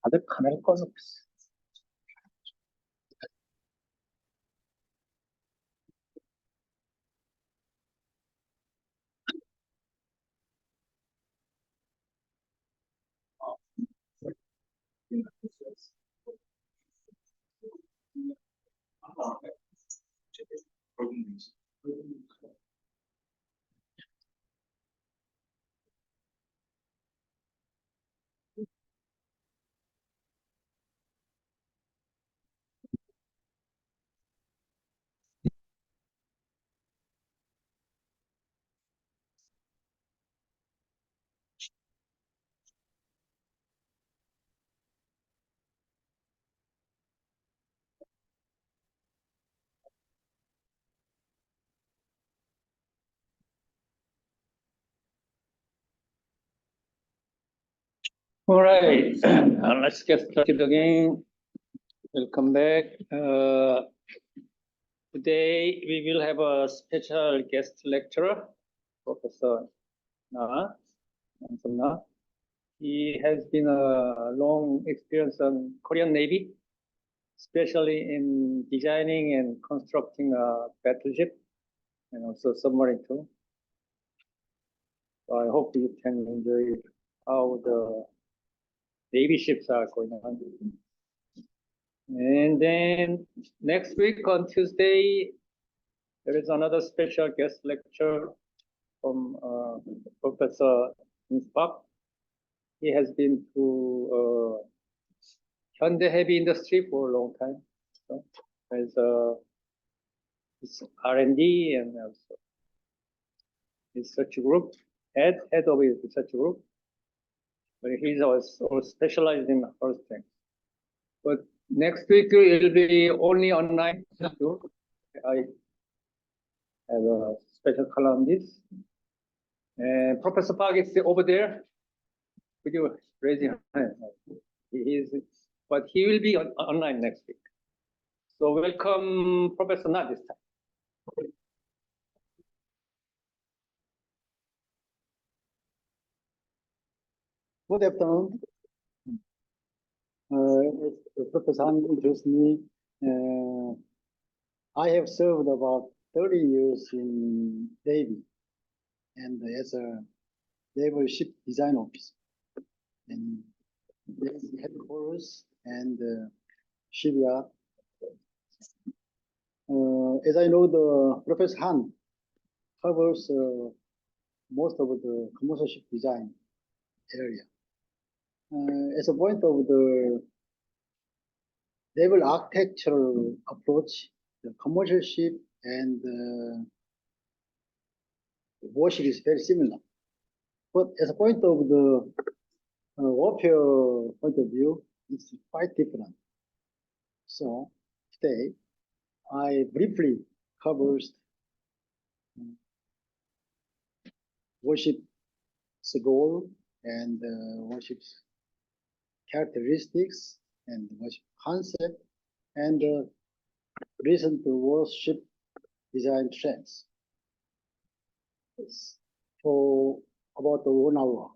다들 카메라 꺼놓고 있어. All right, let's get started again. Welcome back. Today we will have a special guest lecturer, Professor Na. Na. He has been a long experience on Korean Navy, especially in designing and constructing a battleship and also submarine too. So I hope you can enjoy how the Navy ships are going on. And then next week on Tuesday, there is another special guest lecture from Professor Inspak. He has been to Hyundai Heavy Industry for a long time. So, as R&D and also research group, head of his research group. But he's also specialized in first things. But next week it will be only online. I have a special column on this. And Professor Park is over there. Could you raise your hand? But he will be online next week. So welcome, Professor Na this time. Good afternoon. Professor Han introduced me. I have served about 30 years in Navy and as a naval ship design officer. And Navy headquarters and shipyard. As I know, the Professor Han covers most of the commercial ship design area. As a point of the naval architectural approach, the commercial ship and the warship is very similar. But as a point of the warfare point of view, it's quite different. So today, I briefly covers warship's goal and warship's characteristics and warship concept and recent warship design trends. For about 1 hour.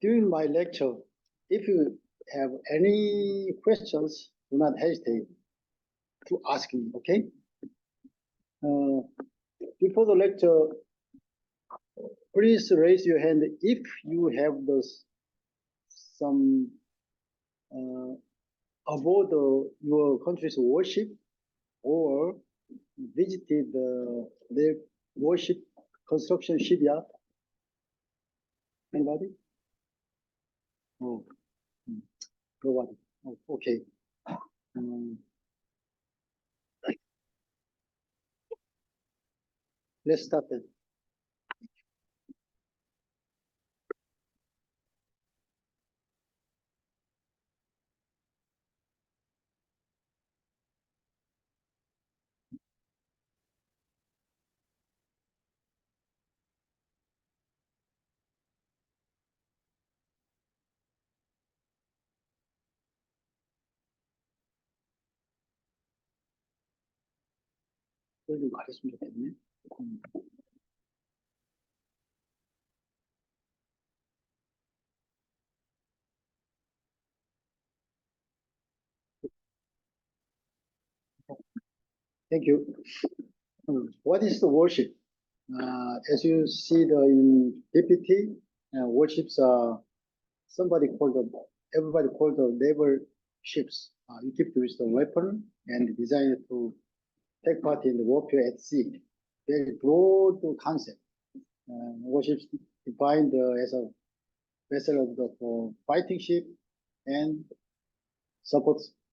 During my lecture, if you have any questions, do not hesitate to ask me, okay? Before the lecture, please raise your hand if you have some about your country's warship or visited the warship construction shipyard. Anybody? Oh, nobody. Oh, okay. Let's start then. 좀 가렸으면 좋겠네. Thank you. What is the warship? As you see in PPT, warships are everybody called the naval ships, equipped with the weapon and designed to take part in the warfare at sea. Very broad concept. Warships defined as a vessel of the fighting ship and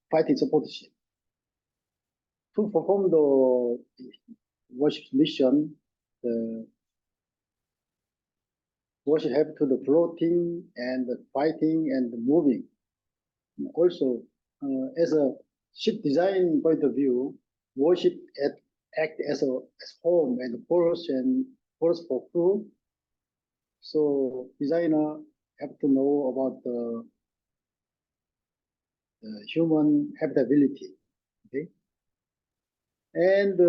fighting support ship. To perform the warship's mission, the warship have to the floating and the fighting and the moving. Also, as a ship design point of view, warship act as home and force for crew. So designer have to know about the human habitability. Okay, and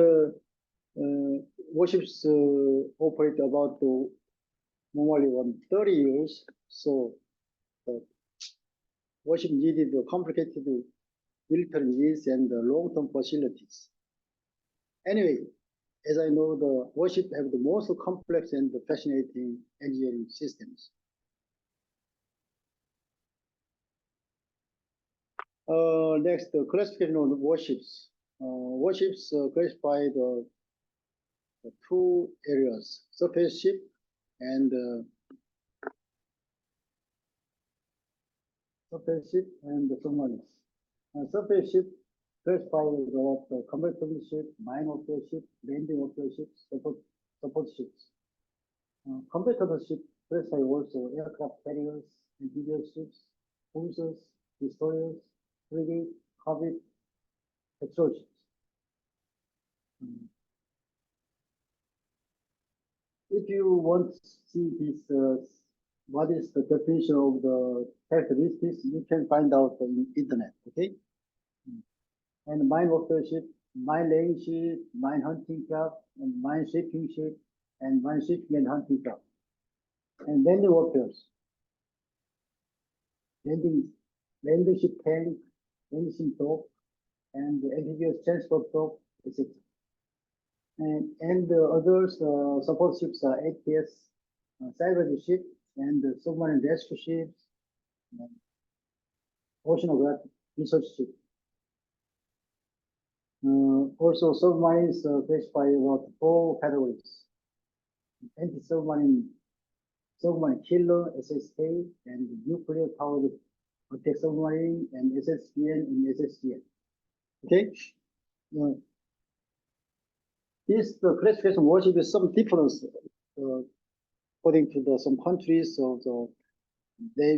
warships operate about normally 30 years. So warship needed complicated military needs and long-term facilities. Anyway, as I know, the warship have the most complex and fascinating engineering systems. Next, the classification of the warships. Warships classified the two areas: surface ship and the submarines. Surface ship classified the combat ship, mine warfare ship, landing warfare ships, support ships. Combat ship classified also aircraft carriers, amphibious ships, cruisers, destroyers, frigate, corvette, patrol ships. If you want to see this, what is the definition of the characteristics, you can find out on the internet, okay? And mine warfare ship, mine laying ship, mine hunting craft, and mine shaping ship, and mine shaping and hunting craft. And landing warfare, landing ship tank, landing ship dock, and the amphibious transport dock, etc. And the others support ships are ATS, salvage ship, and submarine rescue ships, oceanographic research ship. Also, submarines classify about 4 categories: anti-submarine, submarine killer (SSK), and nuclear-powered attack submarine, and SSBN and SSCN. Okay. This classification warship is some difference according to some countries. So the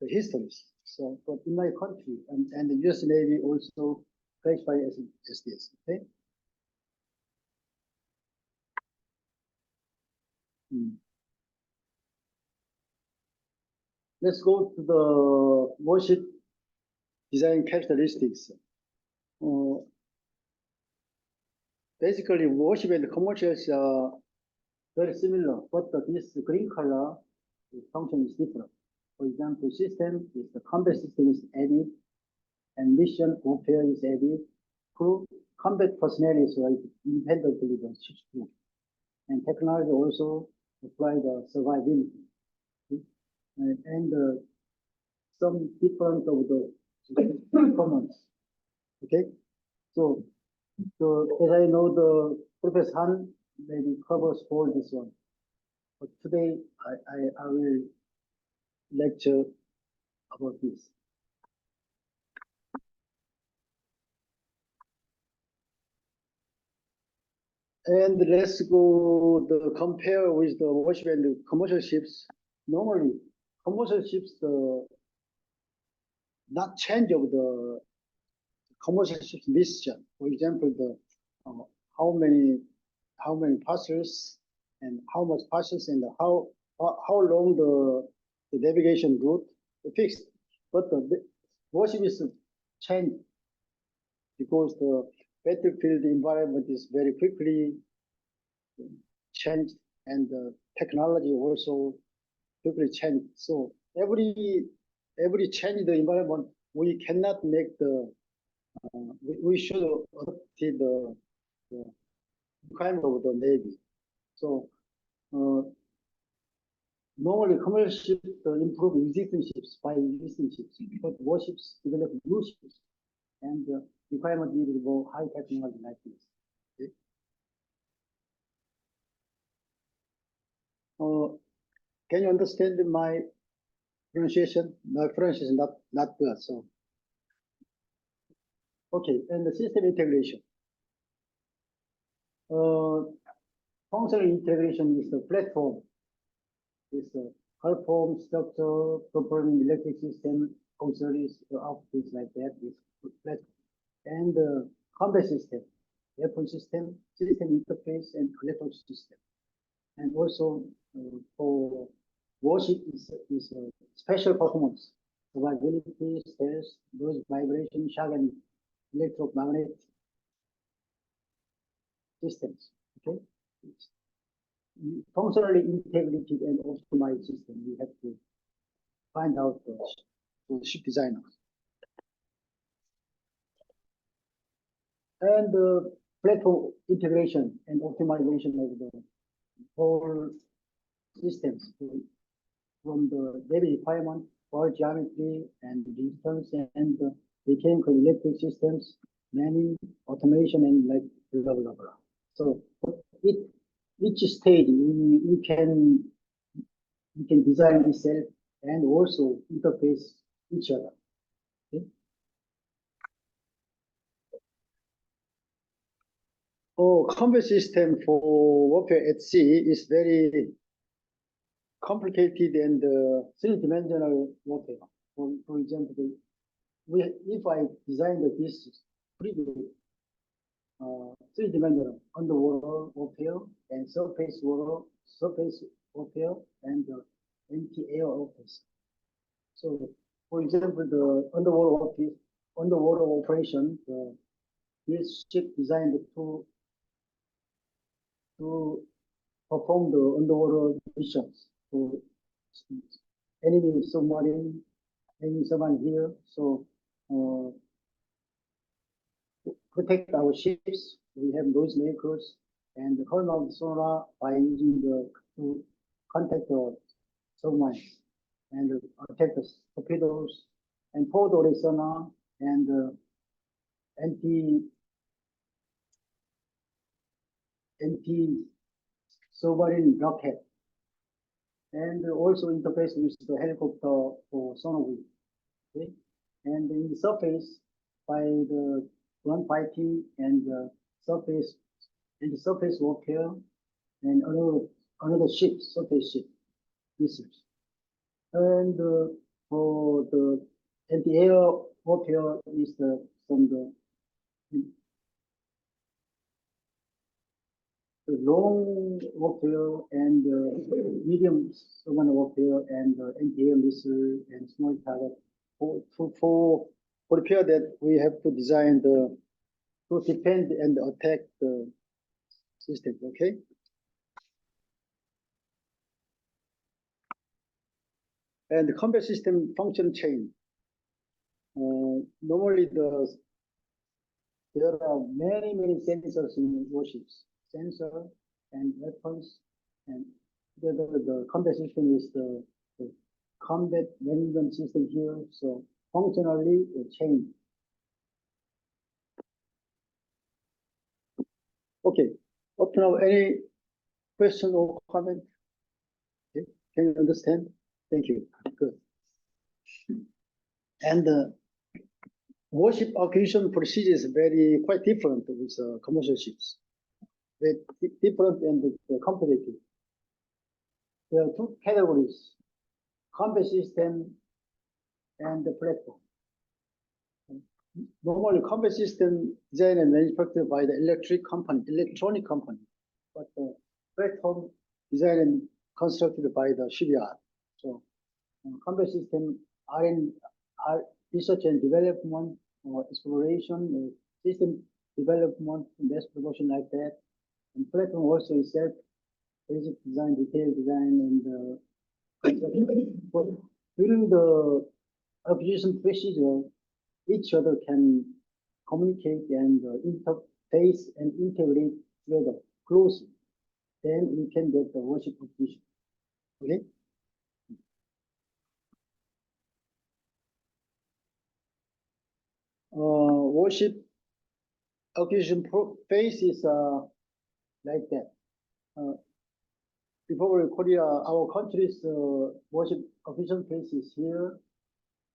histories. So, but in my country and the U.S. Navy also classify as this. Okay. Let's go to the warship design characteristics. Basically, warship and commercials are very similar, but this green color function is different. For example, system is the combat system is added, and mission warfare is added. Crew, combat personnel is independently the ship's crew, and technology also apply the survivability. Okay? And some different of the performance. Okay, so as I know, the Professor Han maybe covers all this one, but today I will lecture about this. And let's go compare with the warship and the commercial ships. Normally, commercial ships not change of the commercial ships mission. For example, the how many parcels and how much parcels and how long the navigation route fixed. But the warship is changed because the battlefield environment is very quickly changed, and the technology also quickly changed. So every change in the environment, we cannot make the we should adopt the requirement of the Navy. So normally commercial ships improve existing ships by existing ships, but warships develop new ships, and the requirement needed for high technology like this. Okay? Can you understand my pronunciation? My pronunciation is not good. So okay, and the system integration. Functional integration is the platform. It's a hull form, structure, programming, electric system, auxiliaries, outputs like that. Is platform. And combat system, weapon system, system interface, and electrical system. And also for warship is a special performance, survivability, stealth, noise, vibration, shock, and electromagnetic systems. Okay, functionally integrated and optimized system. We have to find out the ship designers. And the platform integration and optimization of the whole systems from the Navy requirement for geometry and distance and the mechanical electric systems, manning, automation, and like blah blah blah. So each stage we can design itself and also interface each other. Okay? Combat system for warfare at sea is very complicated and three-dimensional warfare. For example, if I designed this three-dimensional underwater warfare and surface warfare and anti-air warfare. So, for example, the underwater operation, this ship designed to perform the underwater missions for enemy submarine here. So protect our ships. We have noisemakers and the current of sonar by using to contact the submarines and attack the torpedoes and port array sonar and anti-submarine rocket, and also interface with the helicopter for sonar wheel. Okay, and in the surface by the ground fighting and surface warfare and another ship, surface ship missiles, and for the anti-air warfare is from the long warfare and medium submarine warfare and anti-air missile and small target. For prepare that we have to design to defend and attack the system. Okay. And the combat system function chain. Normally there are many sensors in warships. Sensor and weapons, and together the combat system is the combat management system here. So functionally a chain. Okay, up to now, any question or comment? Okay. Can you understand? Thank you. Good. And warship acquisition procedure is quite different with commercial ships. Very different and complicated. There are two categories: combat system and the platform. Normally, combat system designed and manufactured by the electronic company, but the platform designed and constructed by the shipyard. So, combat system are research and development, or exploration, system development, mass production like that. And platform also is basic design, detailed design, and but during the acquisition procedure, each other can communicate and interface and integrate together closely, then we can get the worship completion. Okay. Worship acquisition phase is like that. Before Korea, our country's worship acquisition phase is here,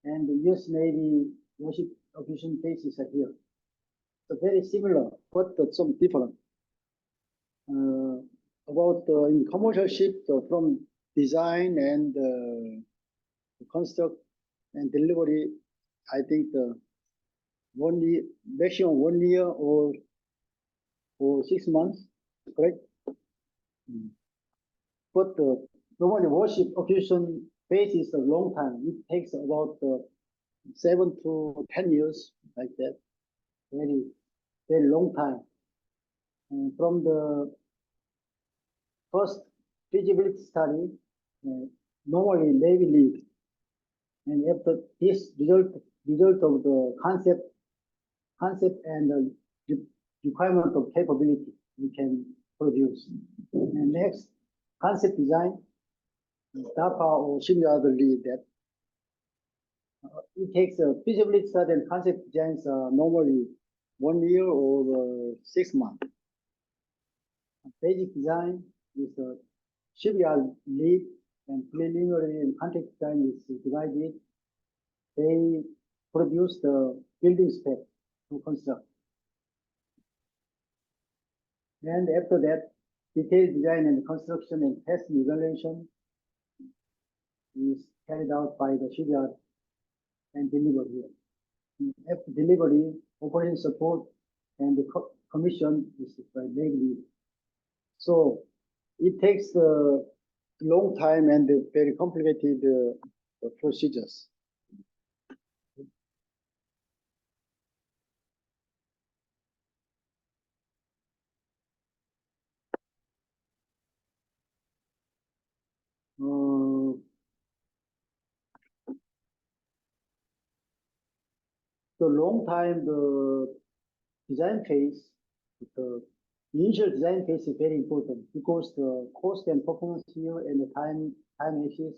and the U.S. Navy worship acquisition phase is here. So very similar, but some different. About in commercial ship, from design and construct and delivery, I think the 1 year, maximum 1 year or 6 months, correct? But normally worship acquisition phase is a long time. It takes about 7 to 10 years, like that. Very, very long time. And from the first feasibility study, normally Navy lead, and after this result of the concept and the requirement of capability, we can produce. And next, concept design, DAPA or shipyard lead that. It takes a feasibility study and concept designs normally 1 year or 6 months. Basic design is a shipyard lead, and preliminary and contract design is divided. They produce the building spec to construct. And after that, detailed design and construction and test and evaluation is carried out by the shipyard and delivered here. After delivery, operation support and the commission is by Navy. So it takes a long time and very complicated procedures. The long time, the design phase, the initial design phase is very important because the cost and performance here and the time axis,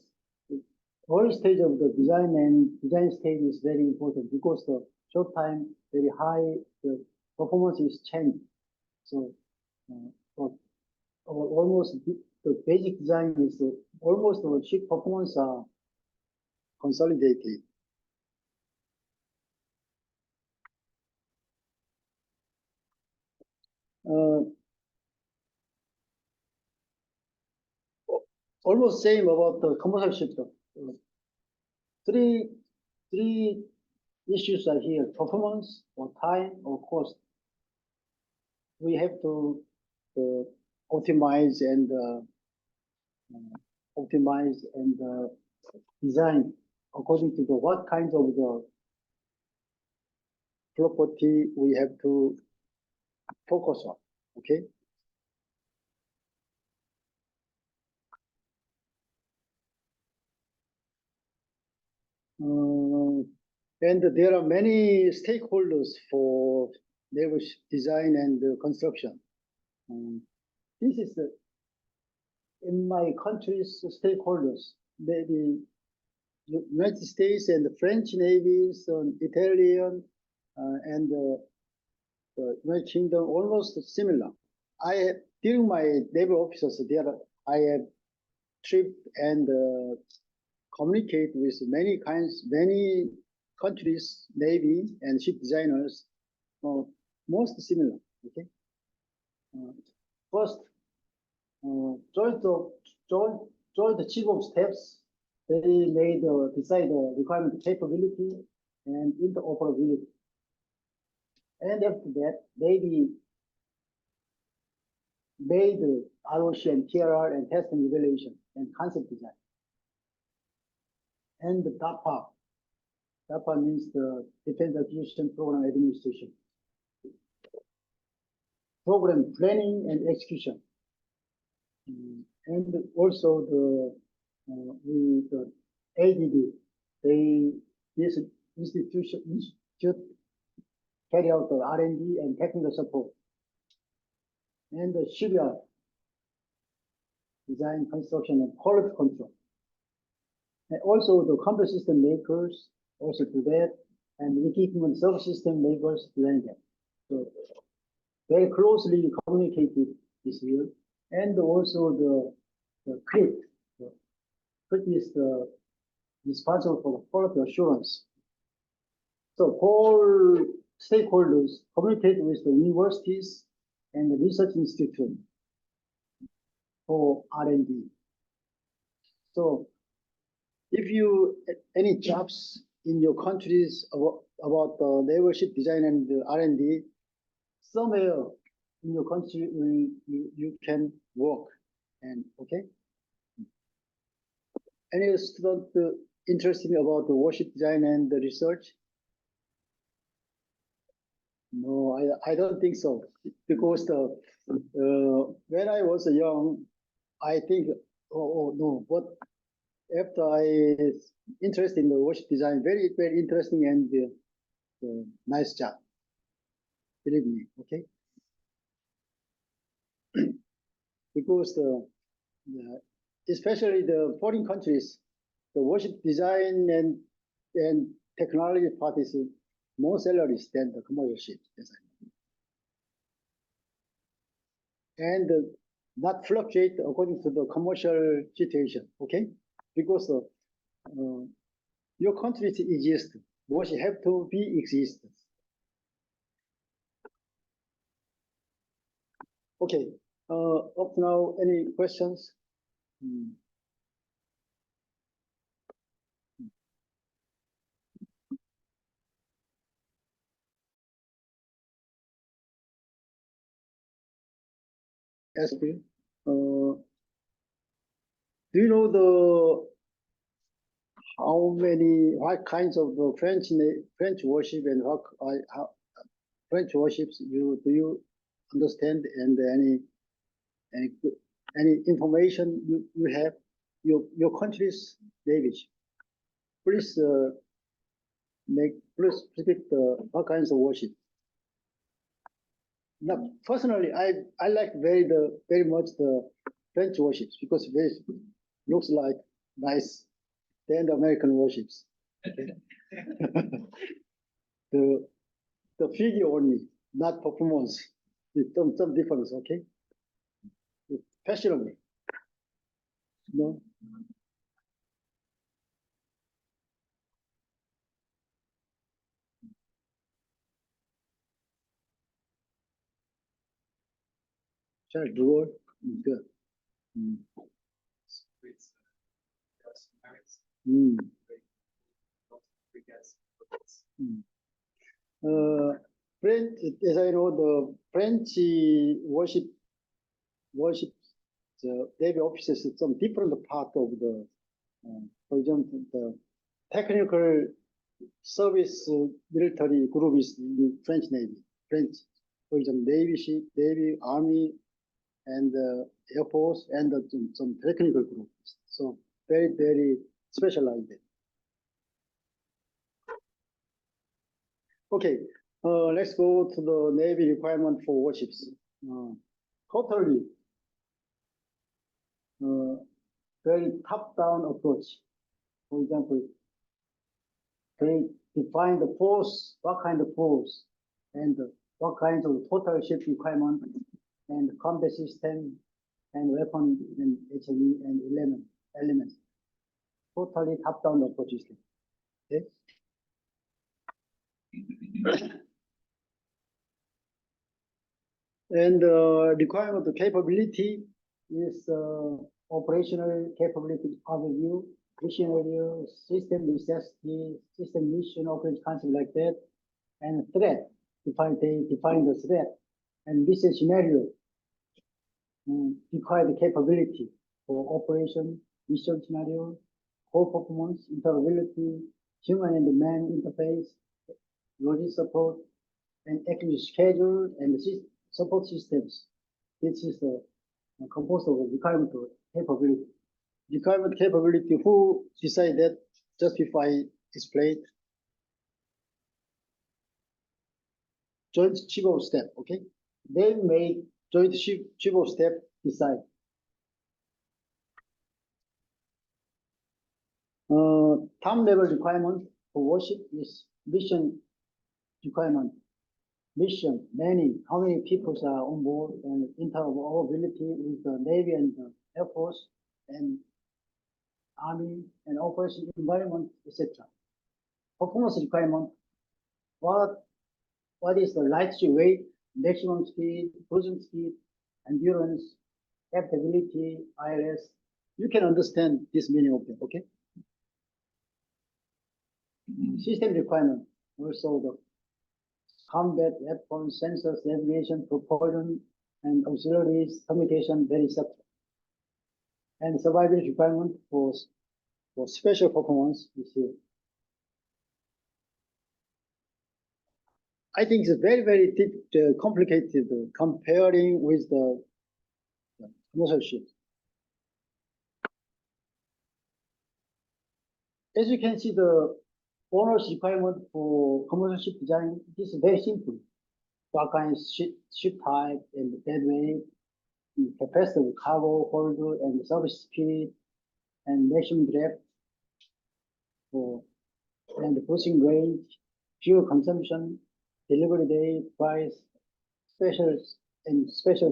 the early stage of the design and design stage is very important because the short time very high, the performance is changed. So almost the basic design is almost the ship performance are consolidated. Almost same about the commercial ships. Three issues are here: performance, or time, or cost. We have to optimize and design according to the what kinds of the property we have to focus on. Okay. And there are many stakeholders for naval design and construction. This is in my country's stakeholders, the United States and the French navies, Italian, and the United Kingdom, almost similar. During my naval officers there, I have trip and communicate with many countries, navy and ship designers, most similar. Okay. First, joint chief of staffs, they made decide the requirement capability and interoperability. And after that, they made ROC and TRR and test and evaluation and concept design. And the DAPA means the Defense Acquisition Program Administration. Program planning and execution. And also the ADD, this institute carry out the R&D and technical support. And the shipyard design, construction, and quality control. And also the computer system makers also do that, and equipment service system makers design that. So very closely communicated this year. And also the CRIT. The CRIT is the responsible for the quality assurance. So all stakeholders communicate with the universities and the research institute for R&D. So if you any jobs in your countries about the naval ship design and the R&D, somewhere in your country you can work. And okay, any student interested about the warship design and the research? No, I don't think so, because when I was young, I think oh no, but after I interested in the warship design, very interesting and nice job. Believe me, okay? Because especially the foreign countries, the warship design and technology part is more salaries than the commercial ship design. And not fluctuate according to the commercial situation, okay? Because your country exists, warship have to be existed. Okay, up to now, any questions? Ask me. Do you know what kinds of the French warship and how French warships do you understand, and any information you have your country's navy? Please please predict what kinds of warship. Now, personally, I like very much the French warships, because they looks like nice than the American warships. Okay. the figure only, not performance. There's some difference, okay? Passionately. No. Charles de Gaulle, good. French, as I know, the French warship, the Navy officers, some different part of the, for example, the technical service military group is in French Navy. French, for example, Navy, Army, and Air Force, and some technical groups. So very specialized. Okay, let's go to the Navy requirement for warships. Totally very top-down approach. For example, they define the force, what kind of force, and what kinds of total ship requirement, and combat system, and weapon, and HME, and elements. Totally top-down approach. Okay. And requirement of capability is operational capability overview, mission area, system necessity, system mission, operation concept like that, and threat. They define the threat and mission scenario. Require the capability for operation, mission scenario, core performance, interoperability, human and man interface, logistic support, and accurate schedule and support systems. This is the composed of requirement capability. Requirement capability, who decide that? Just before I explain. joint chief of staff, okay? They made joint chief of staff decide. Top level requirement for warship is mission requirement. Mission, how many people are on board, and interoperability with the Navy and the Air Force and Army and operation environment, etc. Performance requirement, what is the light weight, maximum speed, cruising speed, endurance, adaptability, ILS. You can understand this meaning of them, okay? System requirement, also the combat weapons, sensors, navigation, propulsion, and auxiliaries, communication, very subtle. And survival requirement for special performance is here. I think it's very, very complicated comparing with the commercial ships. As you can see, the owner's requirement for commercial ship design is very simple. What kind of ship type and deadweight, capacity of cargo hold and service speed, and maximum draft, and the cruising range, fuel consumption, delivery day, price, special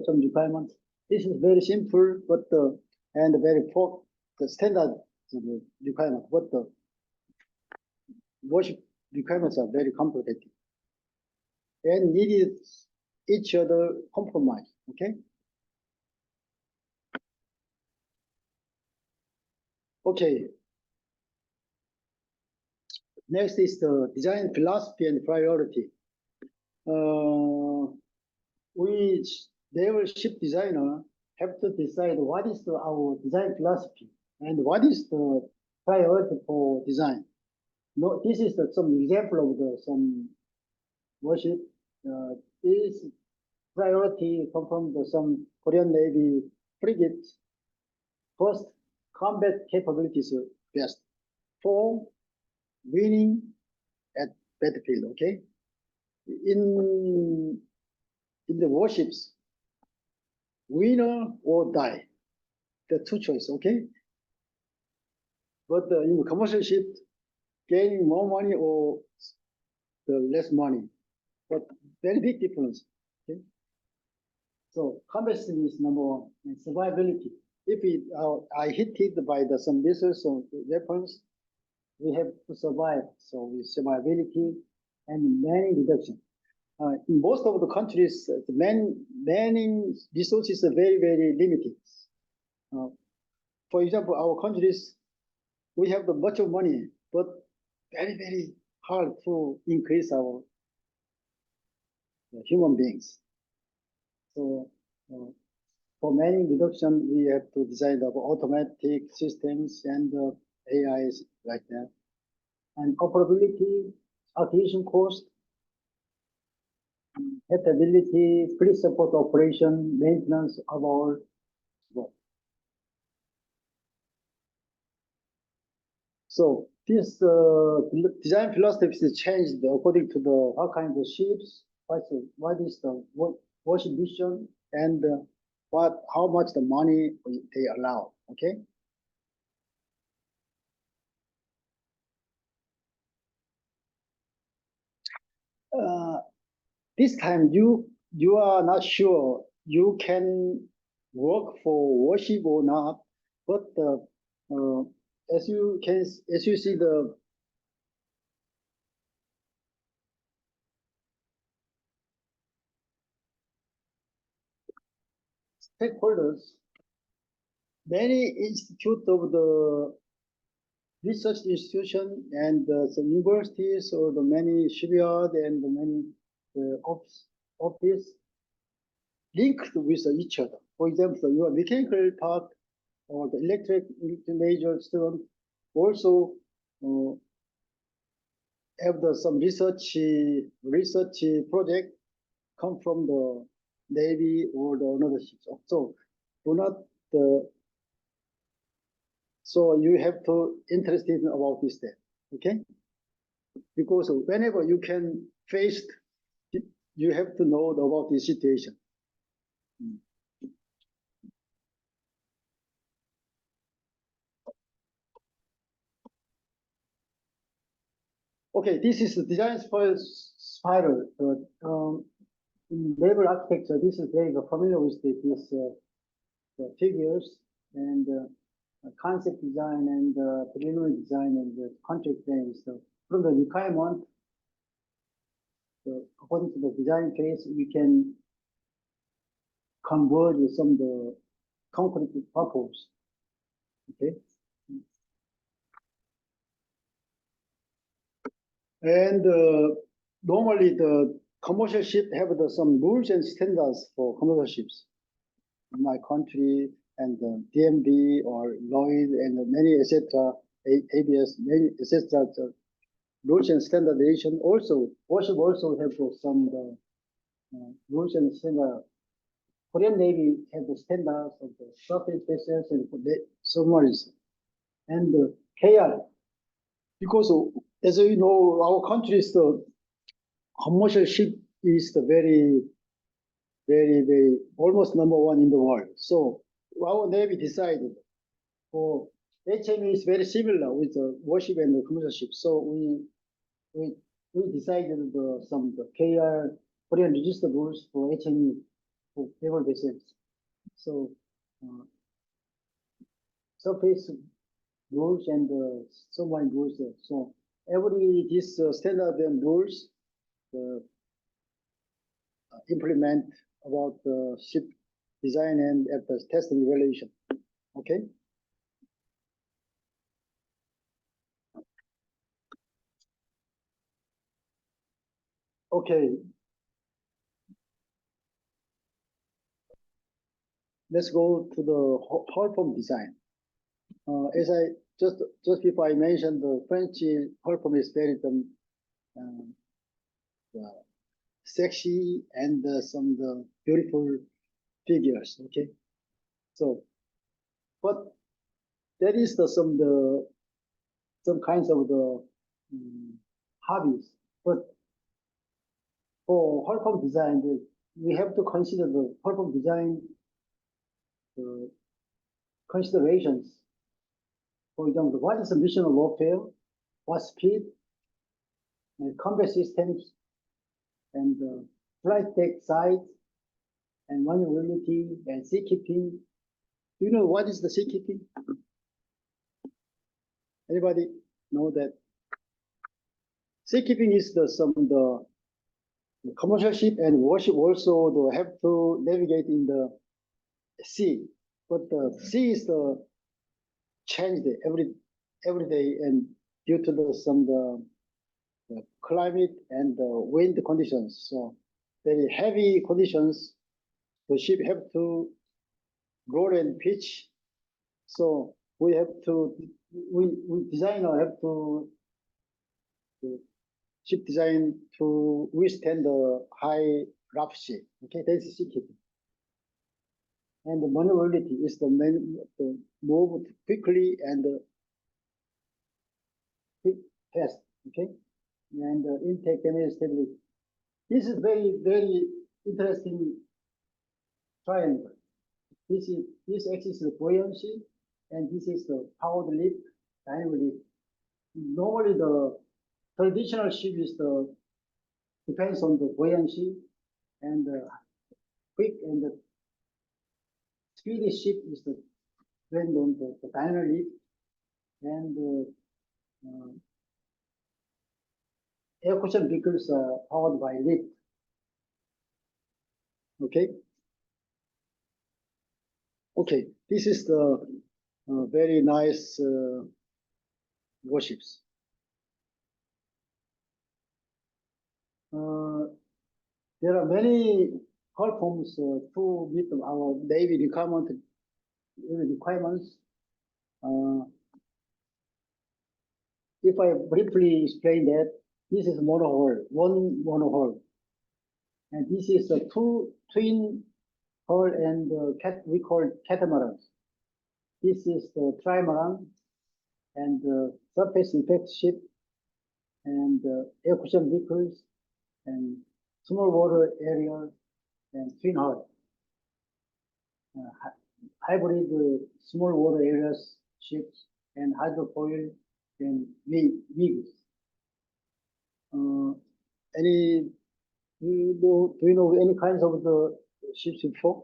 some requirements. This is very simple, but and very the standard requirement. But the warship requirements are very complicated and needed each other compromise. Okay. Okay. Next is the design philosophy and priority. Naval ship designer have to decide what is our design philosophy and what is the priority for design. No, this is some example of some warship. This priority come from some Korean Navy frigates. First, combat capabilities are best. For winning at battlefield, okay? In the warships, winner or die, the two choices, okay? But in the commercial ship, gaining more money or the less money, but very big difference, okay? So combat is number one, and survivability. If I hit it by some missiles or weapons, we have to survive. So with survivability and manning reduction. In most of the countries, the manning resources are very, very limited. For example, our countries, we have much of money, but very, very hard to increase our human beings. So for manning reduction, we have to design the automatic systems and AIs like that. And operability, acquisition cost, adaptability, free support operation, maintenance of our work. So this design philosophy is changed according to what kind of ships, what is the warship mission, and how much the money they allow. Okay. This time you are not sure you can work for warship or not, but as you see the stakeholders, many institutes of the research institution and some universities or the many shipyard and the many office linked with each other. For example, your mechanical part or the electric major student also have some research project come from the Navy or another ships. So do not. So you have to interested about this step, okay? Because whenever you can face you have to know about this situation. Okay, this is the design spiral. In naval architecture, this is very familiar with these figures and concept design and preliminary design and the contract plans. So from the requirement, according to the design case, we can convert some of the concrete purpose. Okay. And normally the commercial ship have some rules and standards for commercial ships. In my country and DMB or Lloyd and many etc. ABS, many etc. Rules and standardization also. Warship also have some rules and standards. Korean Navy have the standards of the surface vessels and submarines. And KR, because as you know, our country is the commercial ship is the very almost number one in the world. So our Navy decided for HME is very similar with the warship and the commercial ship. So we decided the KR Korean register rules for HME for naval vessels. So surface rules and submarine rules. So every this standard and rules implement about the ship design and after test and evaluation. Okay. Okay. Let's go to the hull form design. As I just before I mentioned, the French hull form is very sexy and some the beautiful figures. Okay, so but there is some kinds of the hobbies, but for hull form design, we have to consider the hull form design considerations. For example, what is the mission of warfare? What speed? And combat systems and flight deck size and maneuverability and seakeeping. Do you know what is the seakeeping? Anybody know that? Seakeeping is the commercial ship and warship also have to navigate in the sea, but the sea is changed every day and due to the climate and the wind conditions. So very heavy conditions, the ship have to roll and pitch. So we designer have to ship design to withstand the high rough sea. Okay, that's seakeeping. And the maneuverability is the move quickly and fast. Okay, and intake and stability. This is very interesting triangle. This axis is the buoyancy, and this is the powered lift, dynamic lift. Normally, the traditional ship is depends on the buoyancy, and quick and the speedy ship is depend on the dynamic lift, and air cushion vehicles are powered by lift. Okay. Okay, this is the very nice warships. There are many hull forms to meet our Navy requirements. If I briefly explain that, this is monohull, one monohull, and this is a twin hull and we call it catamarans. This is the trimaran and surface effect ship and air cushion vehicles and small water area and twin hull. Hybrid small water areas ships and hydrofoil and wigs. Any do you know any kinds of the ships before?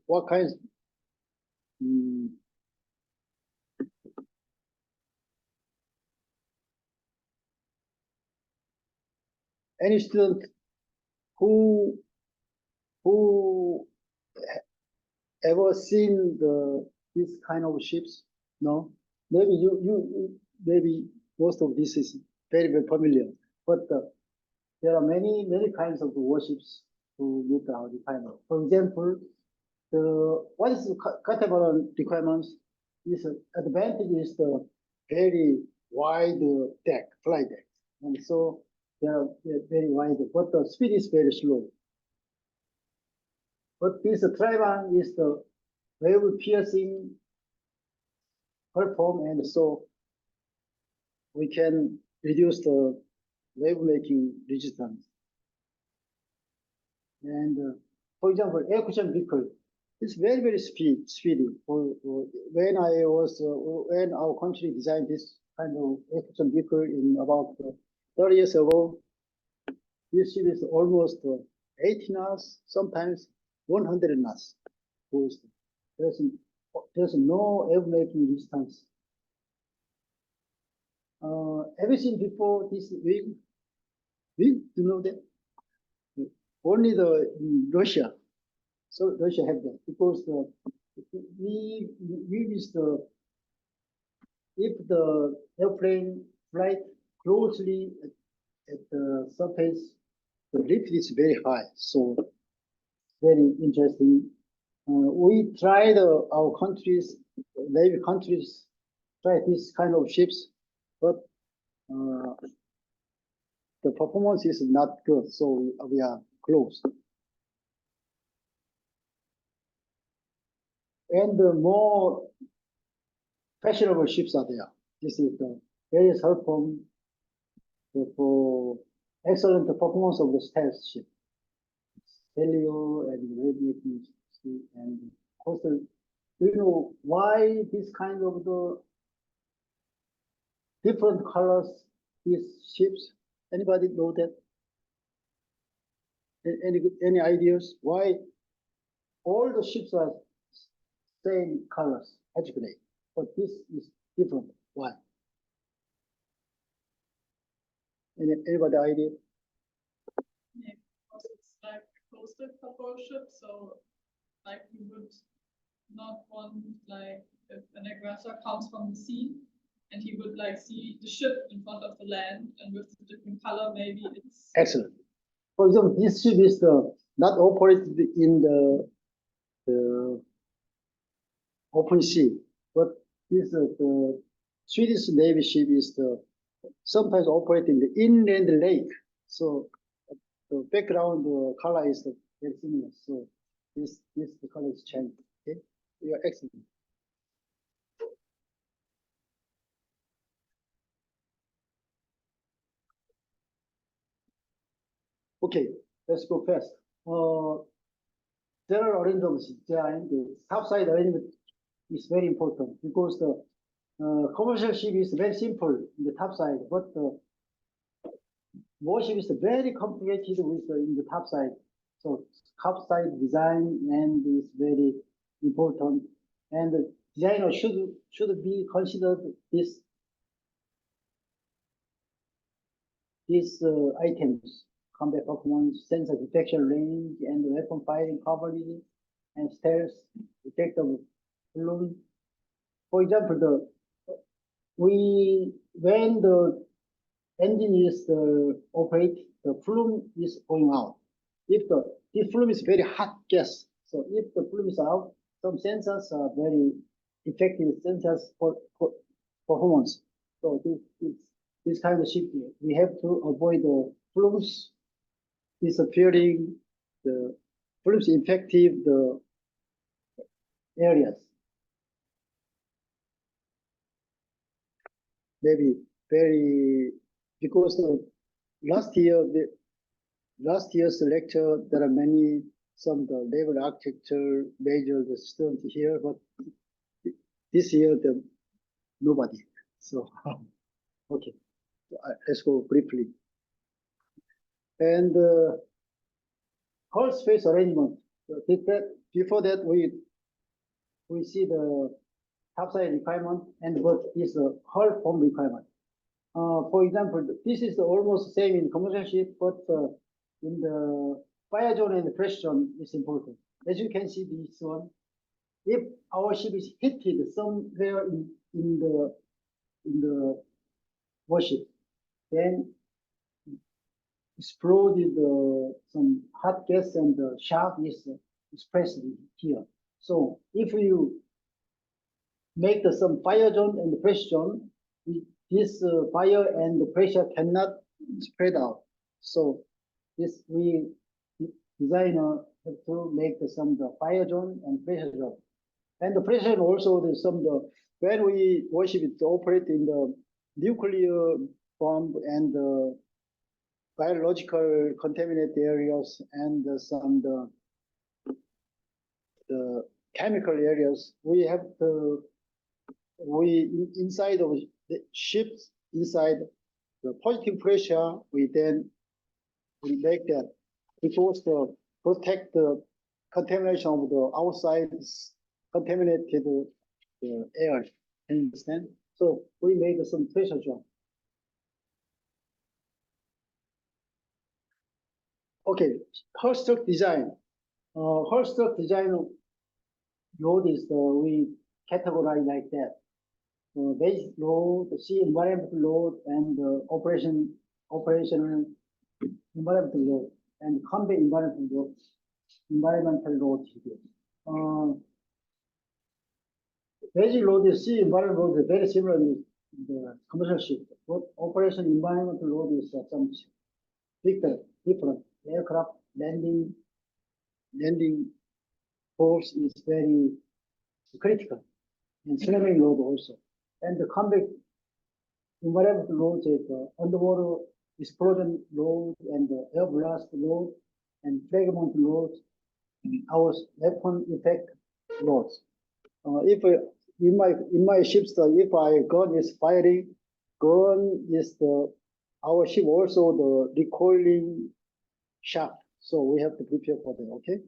What kinds? Any student who ever seen this kind of ships? No, maybe maybe most of this is very familiar, but there are many kinds of warships to meet our requirement. For example, what is the catamaran requirements is advantage is the very wide deck, fly deck, and so they're very wide, but the speed is very slow. But this triban is the wave piercing perform, and so we can reduce the wave making resistance. And for example, air cushion vehicle is very speedy. When when our country designed this kind of air cushion vehicle in about 30 years ago, this ship is almost 80 knots, sometimes 100 knots. There's no air making resistance. Have you seen before this wing? Wing, do you know that? Only the Russia. So Russia have that because we is the if the airplane flight closely at the surface, the lift is very high. So very interesting. We tried our countries, Navy countries, try this kind of ships, but the performance is not good. So we are closed. And more fashionable ships are there. This is the various helpful for excellent performance of the stealth ship. Helio and radiating and coastal. Do you know why this kind of the different colors these ships? Anybody know that? Any ideas why all the ships are same colors, edge gray, but this is different? Why? Anybody idea? Yeah, because it's like coastal patrol ship, so like you would not want like if an aggressor comes from the sea and he would like see the ship in front of the land and with a different color, maybe it's excellent. For example, this ship is not operated in the open sea, but this the Swedish Navy ship is sometimes operate in the inland lake. So the background color is very similar. So this the color is changed. Okay, you are excellent. Okay, let's go fast. General arrangement design, the topside arrangement is very important because the commercial ship is very simple in the topside, but the warship is very complicated with in the topside. So topside design and is very important, and the designer should be considered these items: combat performance, sensor detection range, and weapon firing coverage, and stealth, detect of balloon. For example, when the engine is operate, the plume is going out. If this plume is very hot gas, so if the plume is out, some sensors are very effective sensors for performance. So this kind of ship, we have to avoid the plumes disappearing, the plumes infective the areas. Maybe very because last year last year's lecture, there are many, some the level architecture major the students here, but this year the nobody. So okay, let's go briefly. And whole space arrangement. Before that, we see the topside requirement and what is the hull form requirement. For example, this is almost same in commercial ship, but in the fire zone and the pressure zone is important. As you can see this one, if our ship is heated somewhere in the warship, then exploded some hot gas and the shock is expressed here. So if you make some fire zone and the pressure zone, this fire and the pressure cannot spread out. So this we designer have to make some the fire zone and pressure zone. And the pressure also the some the when we warship it operate in the nuclear bomb and the biological contaminated areas and some the chemical areas, we have to inside of the ships inside the positive pressure, we make that because to protect the contamination of the outside contaminated air. Can you understand? So we made some pressure zone. Okay, hull structure design. Hull structure design load is we categorize like that. Basic load, sea environmental load, and operational environmental load, and combat environmental load here. Basic load is sea environmental load is very similar in the commercial ship, but operation environmental load is some different. Aircraft landing force is very critical, and slamming load also. And the combat environmental load is underwater explosion load and air blast load and fragment load, and our weapon effect loads. If in my ships, if gun is firing, gun is our ship also the recoiling shock. So we have to prepare for that. Okay.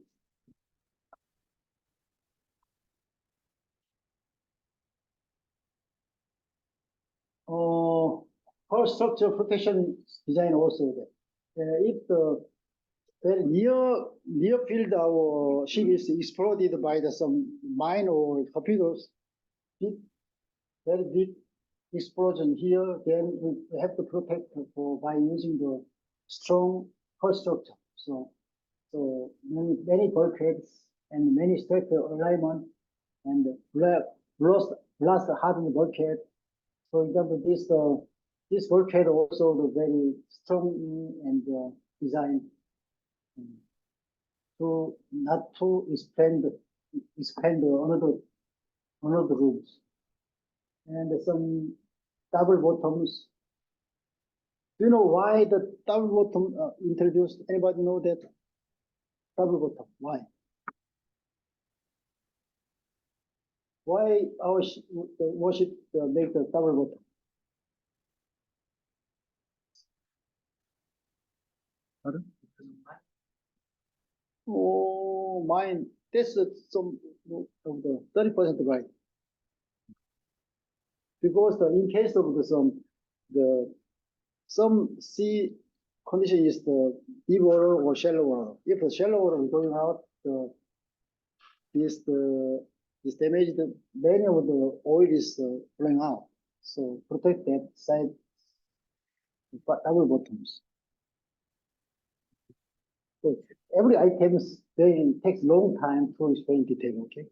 For structure protection design also that if the very near field our ship is exploded by some mine or torpedoes, very big explosion here, then we have to protect by using the strong hull structure. So many bulkheads and many structure alignment and blast hardened bulkhead. For example, this bulkhead also the very strong and designed to not to expand another rooms, and some double bottoms. Do you know why the double bottom introduced? Anybody know that double bottom? Why? Why our the warship make the double bottom? Pardon? Oh, mine. That's some of the 30% right. Because in case of some sea condition is the deep water or shallow water. If the shallow water is going out, this damaged, many of the oil is flowing out. So protect that side, double bottoms. So every item takes long time to explain detail. Okay.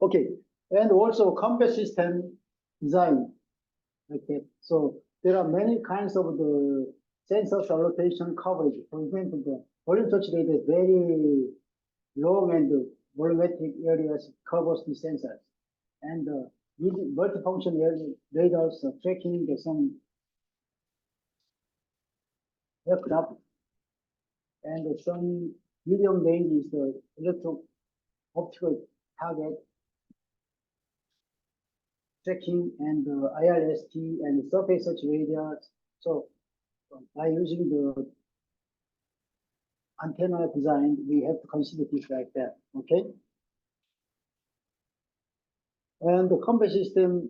Okay, and also combat system design. Okay, so there are many kinds of the sensors allocation coverage. For example, the volume touch rate is very long and volumetric areas covers the sensors, and using multifunction radars tracking some aircraft, and some medium range is the electro-optical target tracking and IRST and surface search radar. So by using the antenna design, we have to consider things like that, okay? And the combat system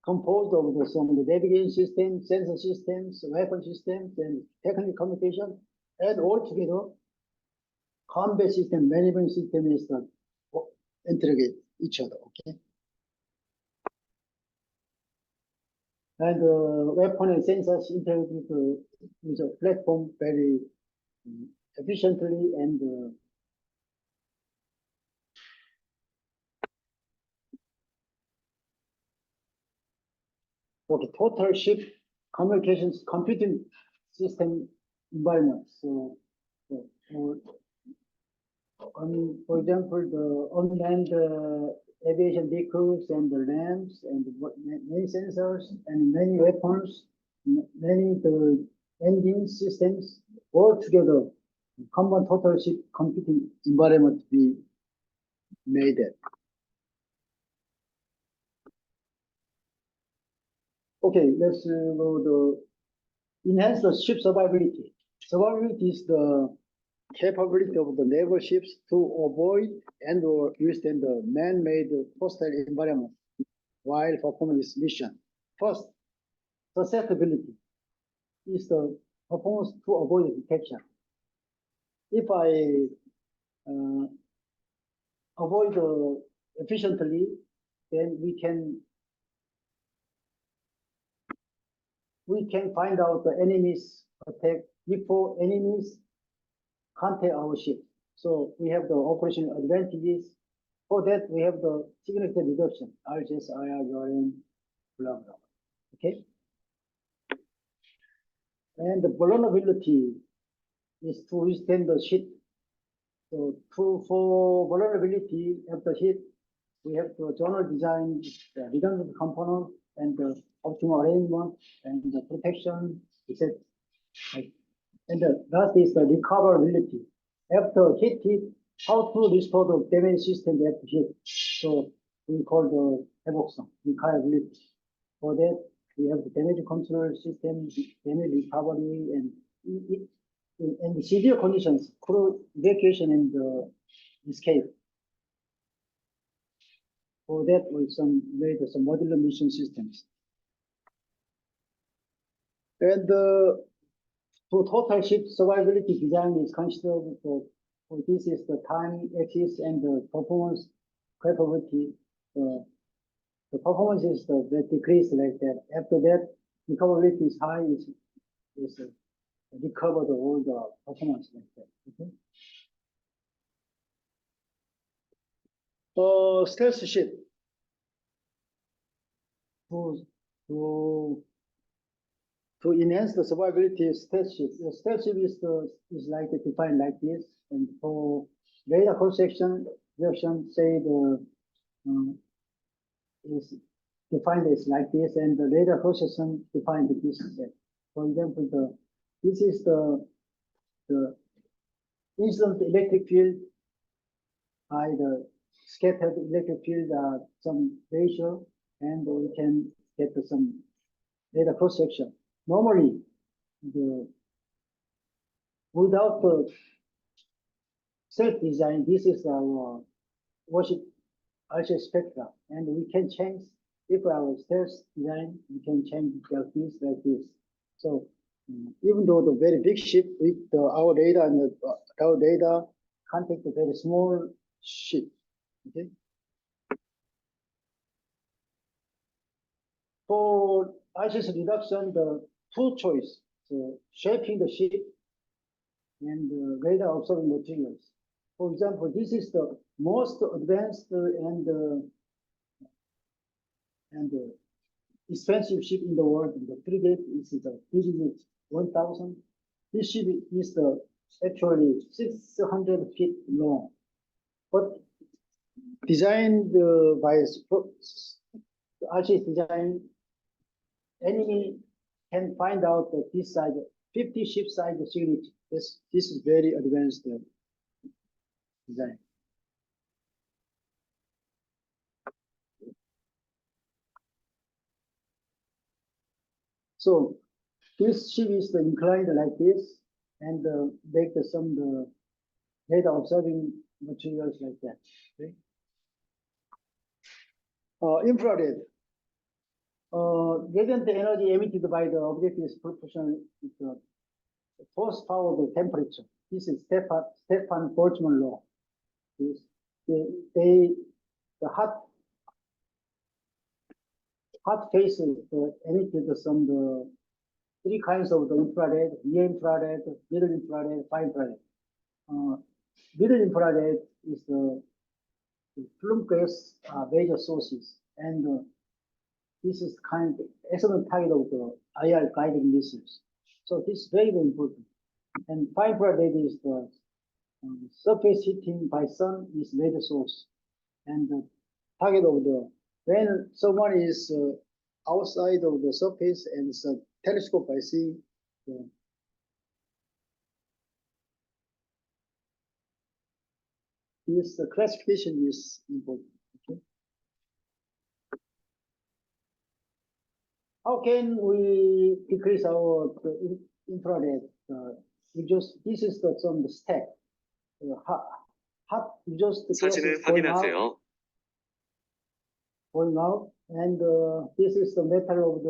composed of some of the navigation systems, sensor systems, weapon systems, and technical communication, and altogether, combat system management system is the integrate each other, okay? And weapon and sensors integrate with a platform very efficiently and for the total ship communications computing system environment. So, for example, the unmanned aviation vehicles and the lamps and many sensors and many weapons, many the engine systems all together, common total ship computing environment be made it. Okay, let's go to enhance the ship survivability. Survivability is the capability of the naval ships to avoid and or withstand the man-made hostile environment while performing this mission. First, susceptibility is the performance to avoid detection. If I avoid efficiently, then we can find out the enemy's attack before enemies contact our ship. So we have the operational advantages. For that, we have the significant reduction, RGS, IR, URM, blah, blah. Okay? And the vulnerability is to withstand the ship. So for vulnerability of the ship, we have the general design, the redundant component, and the optimal arrangement, and the protection, etc. And the last is the recoverability. After hit, how to restore the damaged system after hit. So we call the havoc recoverability. For that, we have the damage control system, damage recovery, and in severe conditions, crew evacuation and escape. For that, we made some modular mission systems. And for total ship survivability design is considered for this is the time axis and the performance capability. The performance is the decrease like that. After that, recoverability is high, is recover the all the performance like that. Okay. Stealth ship. To enhance the survivability of stealth ship. The stealth ship is like defined like this, and for radar cross section, say is defined as like this, and the radar cross section defined this. For example, this is the incident electric field by the scattered electric field some ratio, and we can get some radar cross section. Normally, without the self-design, this is our Warship spectra, and we can change. If our stealth design, we can change like this. So even though the very big ship with our radar and our radar contact the very small ship, okay. For ISIS reduction, the two choice, so shaping the ship and radar observing materials. For example, this is the most advanced and expensive ship in the world. The frigate is the frigate 1000. This ship is actually 600 feet long, but designed by ISIS design. Enemy can find out that this side 50 ship size signature. This is very advanced design. So this ship is inclined like this, and make some data observing materials like that. Okay? Infrared. Radiant energy emitted by the object is proportional to the force power of the temperature. This is Stefan Boltzmann law. This, the hot faces emitted the three kinds of the infrared: near infrared, middle infrared, far infrared. Middle infrared is the plume gas major sources, and this is kind of excellent target of the IR guided missiles. So this is very, very important. And far infrared is the surface heating by sun is major source, and the target of the when someone is outside of the surface and the telescope by seeing this classification is important. Okay? How can we decrease our infrared? This is the stack. Hot just 사진을 확인하세요. going out, and this is the metal of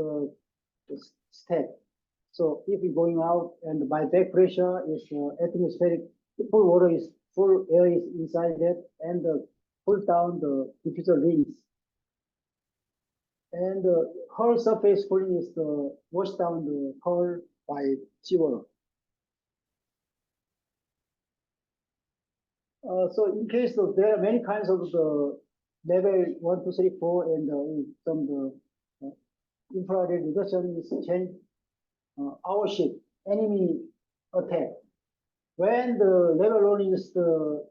the stack. So if it's going out, and by back pressure is atmospheric, full air is inside that, and pull down the diffuser rings. And hull surface cooling is the wash down the hull by seawater. So in case of there are many kinds of the level 1, 2, 3, 4, and some infrared reduction is changed. Our ship, enemy attack. When the level 1 is the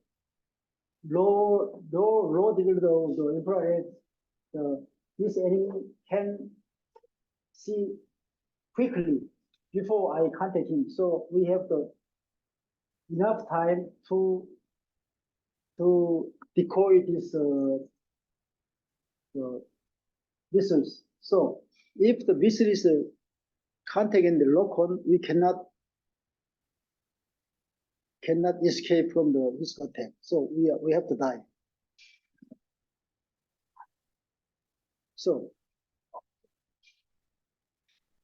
low degree of the infrared, this enemy can see quickly before I contact him. So we have enough time to decoy this missiles. So if the missile is contact and lock on, we cannot escape from this attack. So we have to die. So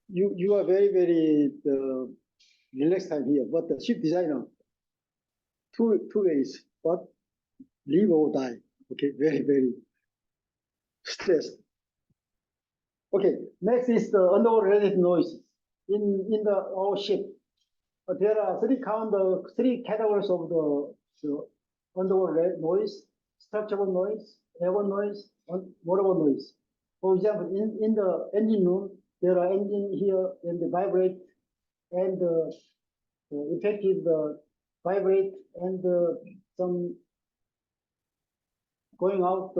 you are very, very relaxed time here, but the ship designer, two ways, but live or die. Okay, very, very stressed. Okay, next is the underwater related noise. In our ship, there are three categories of the underwater noise: structural noise, airborne noise, and waterborne noise. For example, in the engine room, there are engine here and they vibrate, and effective vibrate, and some going out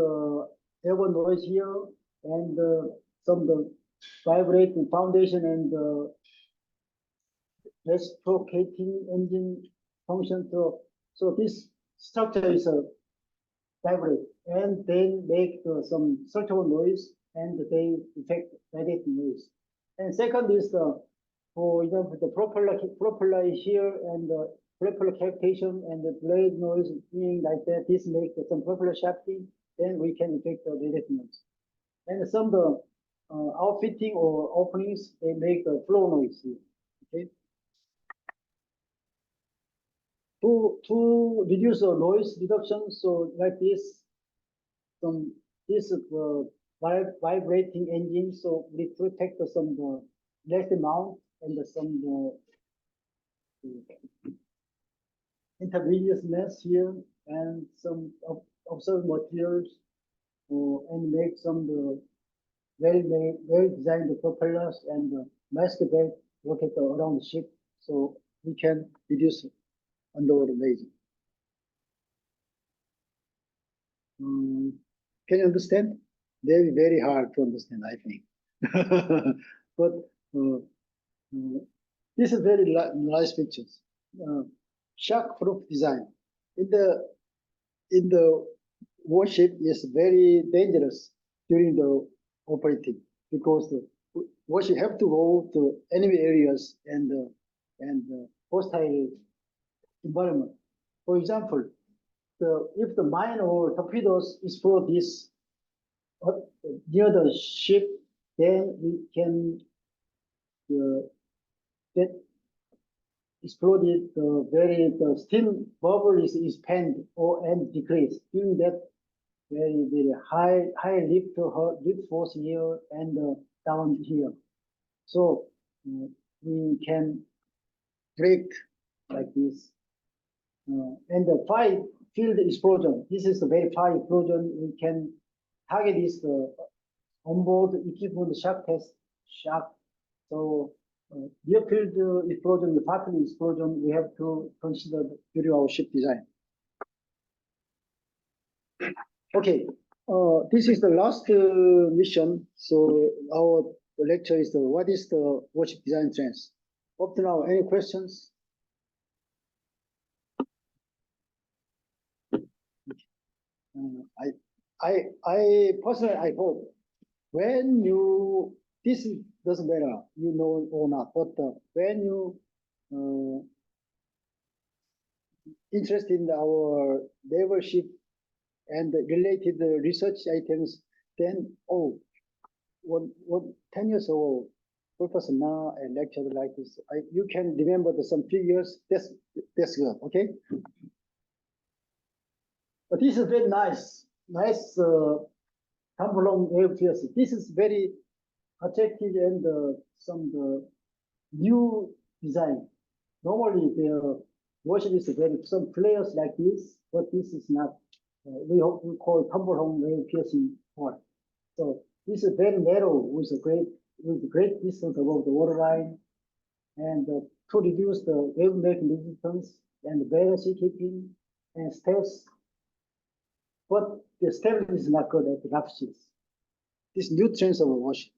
airborne noise here, and some vibrate in foundation and reciprocating engine function. So this structure is a vibrate, and then make some structural noise, and they effect radiative noise. And second is for example, the propeller is here, and the propeller cavitation and the blade noise being like that. This makes some propeller shafting. Then we can effect the radiative noise. And some outfitting or openings, they make the flow noise here. Okay. To reduce the noise reduction, so like this, this vibrating engine, so we protect some less amount and some intermediateness here, and some observed materials, and make some very designed propellers and mask belt rocket around the ship, so we can reduce underwater noise. Can you understand? Very, very hard to understand, I think. But This is very nice pictures. Shock-proof design. In the warship is very dangerous during the operating because the warship have to go to enemy areas and hostile environment. For example, if the mine or torpedoes explode this near the ship, then we can get exploded. The steam bubble is expand and decrease during that very high lift force here and down here. So we can break like this. And the fire field explosion. This is a very fire explosion. We can target this onboard equipment shock test shock. So near field explosion, the fire field explosion, we have to consider during our ship design. Okay, this is the last mission. So our lecture is what is the warship design trends? Up to now, any questions? I personally, I hope when you, this doesn't matter, you know or not, but when you interested in our naval ship and related research items, then, 10 years ago, Professor Na and lecture like this, you can remember some figures, that's good, okay? But this is very nice Tambolong wave piercing. This is very attractive and some new design. Normally, the warship is very some players like this, but this is not. We call it Tambolong wave piercing one. So this is very narrow with great distance above the waterline, and to reduce the wave making resistance and the buoyancy keeping and stress. But the stability is not good at the rough seas. This new trends of warship.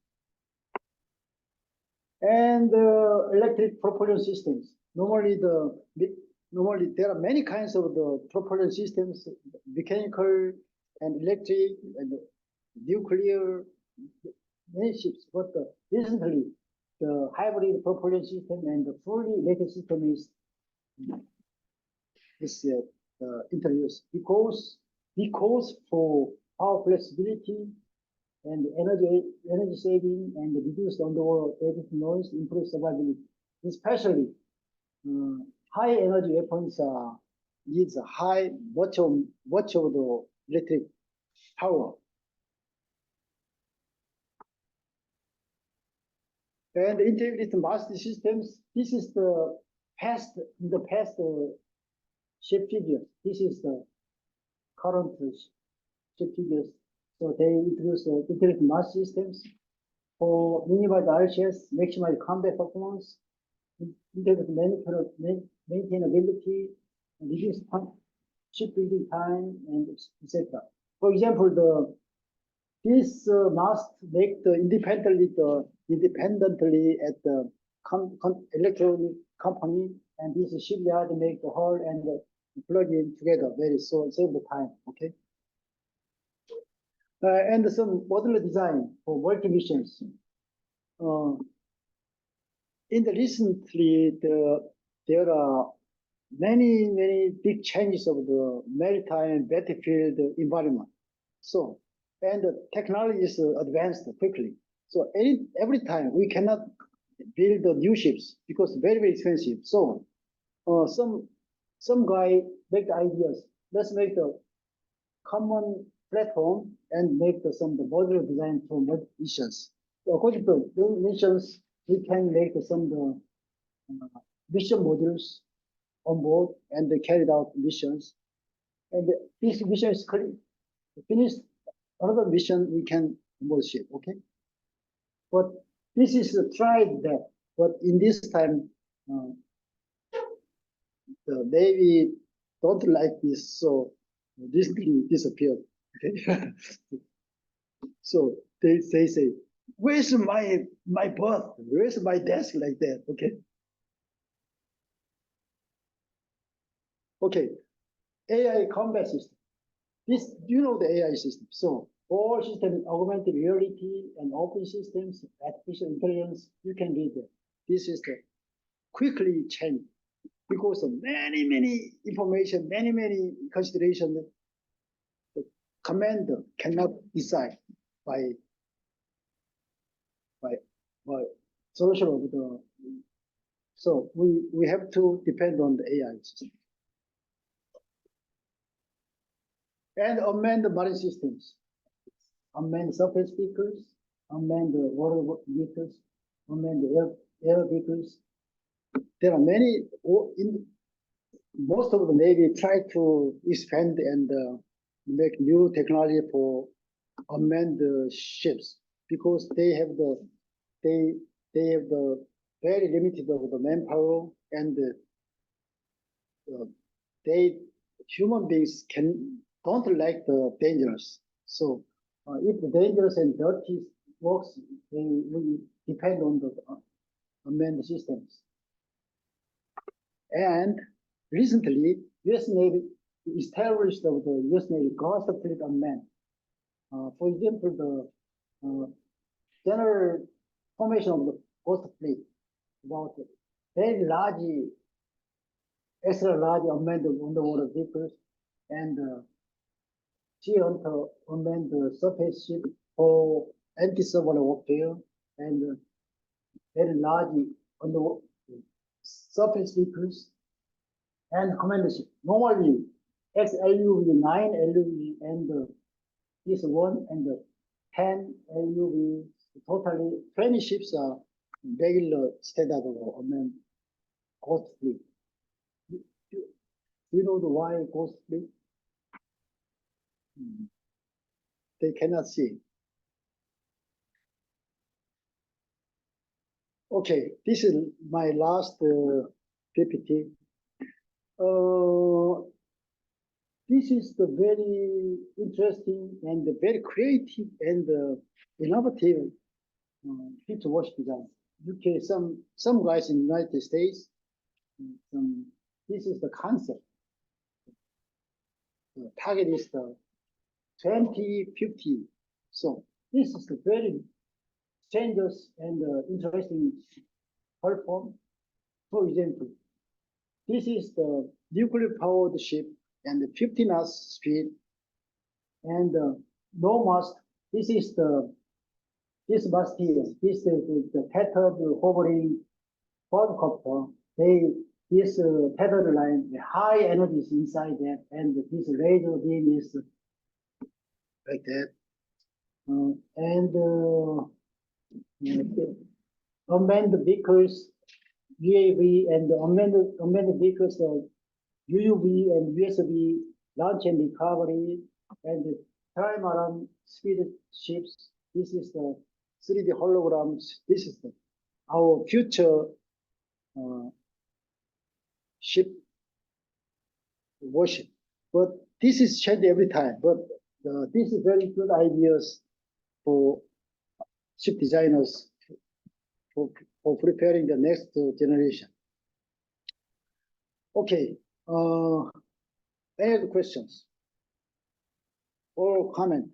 And electric propulsion systems. Normally there are many kinds of the propulsion systems, mechanical and electric and nuclear, many ships. But recently, the hybrid propulsion system and the fully electric system is introduced because for power flexibility and energy saving and reduce underwater noise, improve survivability. Especially high energy weapons needs much of the electric power. And integrated master systems. This is the past shape figure. This is the current shape figures. So they introduce integrated mass systems for minimize RHS, maximize combat performance, integrated maintainability, reduce shipbuilding time, and etc. For example, this must make the independently at the electronic company, and this shipyard make the hull and plug in together save the time. Okay. And some modular design for multi missions. In the recently, there are many big changes of the maritime battlefield environment. So, and the technology is advanced quickly. So every time we cannot build the new ships because very expensive. So some guy make the ideas. Let's make a common platform and make the modular design for missions. So according to the missions, we can make some mission modules on board and they carried out missions. And this mission is finished. Another mission we can onboard ship. Okay. But this is tried that. But in this time, the Navy don't like this, so this thing disappeared. Okay. So they say, where's my berth? Where's my desk like that? Okay. Okay, AI combat system. This, you know the AI system. So all systems, augmented reality and open systems, artificial intelligence, you can read it. This is the quickly change because of many information, many considerations. The commander cannot decide by by solution of the. So we have to depend on the AI system. And unmanned marine systems, unmanned surface vehicles, unmanned water vehicles, unmanned air vehicles. There are many. In most of the Navy try to expand and make new technology for unmanned ships because they have the very limited of the manpower and they human beings don't like the dangerous. So if the dangerous and dirty works, we depend on the unmanned systems. And recently, U.S. Navy established the U.S. Navy Ghost Fleet Unmanned. For example, the general formation of the Ghost Fleet, about very large, extra large unmanned underwater vehicles, and G-Hunter unmanned surface ship for anti-submarine warfare, and very large underwater surface vehicles, and commander ship. Normally, XLUV, 9 LUV, and this one and 10 LUV, totally 20 ships are regular standard of unmanned Ghost Fleet. Do you know the why Ghost Fleet? They cannot see. Okay, this is my last PPT. This is the very interesting and very creative and innovative feature Warship Design. UK, some guys in the United States, this is the concept. The target is the 2050. So this is the very changes and interesting platform. For example, this is the nuclear powered ship and the 50 knots speed and no mast. This is this mast here. This is the tethered hovering quadcopter. This tethered line, the high energy is inside that, and this laser beam is like that. Unmanned vehicles, UAV, and unmanned vehicles, UUV and USV launch and recovery, and trimaran speed ships. This is the 3D holograms. This is our future ship warship. But this is changed every time. But this is very good ideas for ship designers for preparing the next generation. Okay, any other questions or comment?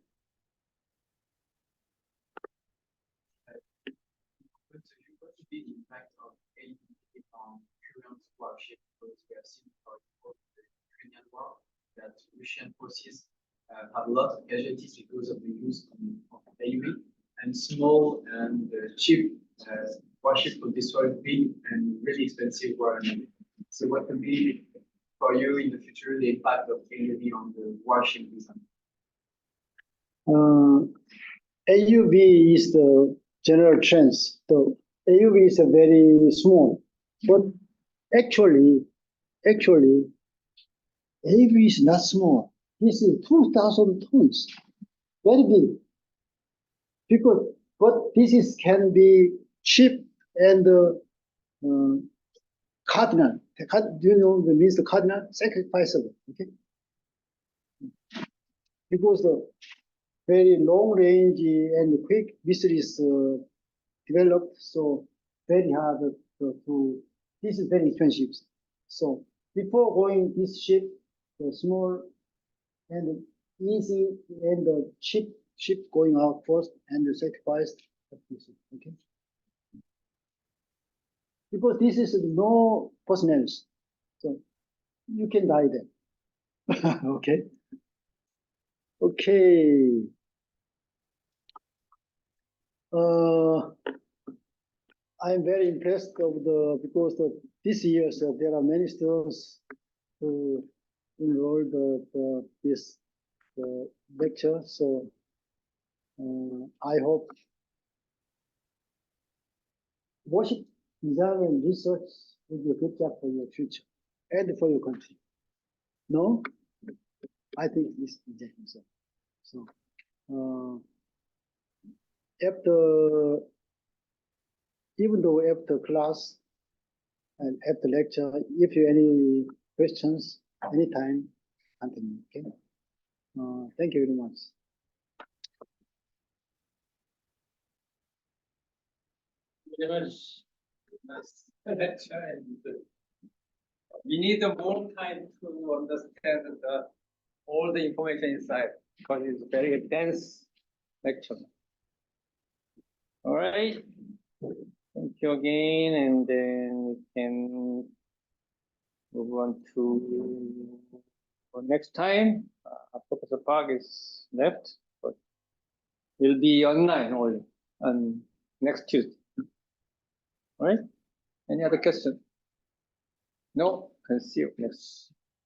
What would be the impact of AED on current warship? Because we have seen for the Ukrainian war that Russian forces have a lot of casualties because of the use of AUV, and small and cheap warship could destroy big and really expensive war. So what could be for you in the future the impact of AUV on the warship design? AUV is the general trend. The AUV is a very small, but actually, AUV is not small. This is 2,000 tons, very big. Because, but this can be cheap and cardinal. Do you know the means the cardinal? Sacrificeable. Okay. Because the very long range and quick missile is developed, so very hard to. This is very expensive. So before going this ship, the small and easy and the ship going out first and the sacrificed. Okay. Because this is no personnel, so you can die then. Okay. Okay. I'm very impressed of because this year so there are many students who enrolled this lecture. So I hope worship design and research will be a good job for your future and for your country. No, I think it's exactly so. So after, even though after class and after lecture, if you any questions, anytime, contact me. Okay. Thank you very much. Very much. Nice. We need more time to understand all the information inside because it's very dense lecture. All right. Thank you again, and then we can move on to for next time. Professor Park is left, but he'll be online only on next Tuesday. All right. Any other question? No. Can see you next.